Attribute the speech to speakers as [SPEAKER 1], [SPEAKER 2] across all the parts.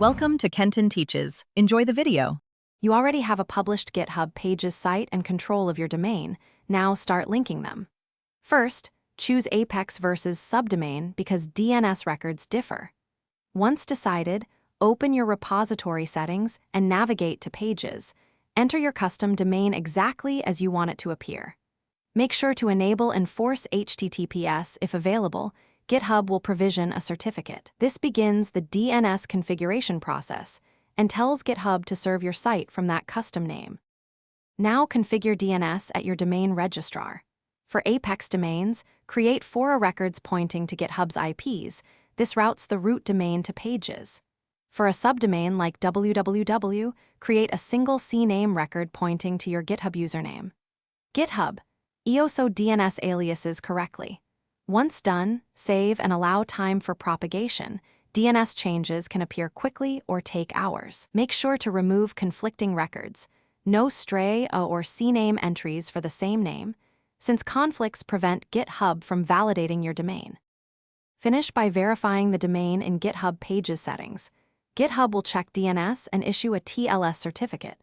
[SPEAKER 1] Welcome to Kenton Teaches. Enjoy the video.
[SPEAKER 2] You already have a published GitHub Pages site and control of your domain. Now start linking them. First, choose Apex versus subdomain because DNS records differ. Once decided, open your repository settings and navigate to Pages. Enter your custom domain exactly as you want it to appear. Make sure to enable Enforce HTTPS if available. GitHub will provision a certificate. This begins the DNS configuration process and tells GitHub to serve your site from that custom name. Now configure DNS at your domain registrar. For Apex domains, create fora records pointing to GitHub's IPs. This routes the root domain to Pages. For a subdomain like www, create a single CNAME record pointing to your GitHub username. GitHub, EOSO DNS aliases correctly. Once done, save and allow time for propagation. DNS changes can appear quickly or take hours. Make sure to remove conflicting records. No stray A or CNAME entries for the same name, since conflicts prevent GitHub from validating your domain. Finish by verifying the domain in GitHub Pages settings. GitHub will check DNS and issue a TLS certificate.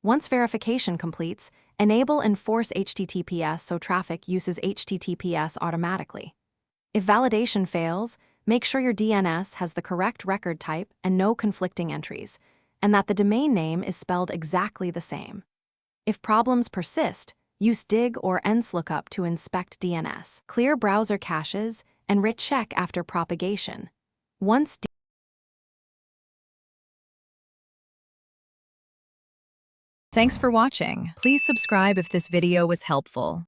[SPEAKER 2] Once verification completes, enable Enforce HTTPS so traffic uses HTTPS automatically. If validation fails, make sure your DNS has the correct record type and no conflicting entries, and that the domain name is spelled exactly the same. If problems persist, use dig or enslookup to inspect DNS. Clear browser caches and recheck after propagation. Once
[SPEAKER 1] Thanks for watching. Please subscribe if this video was helpful.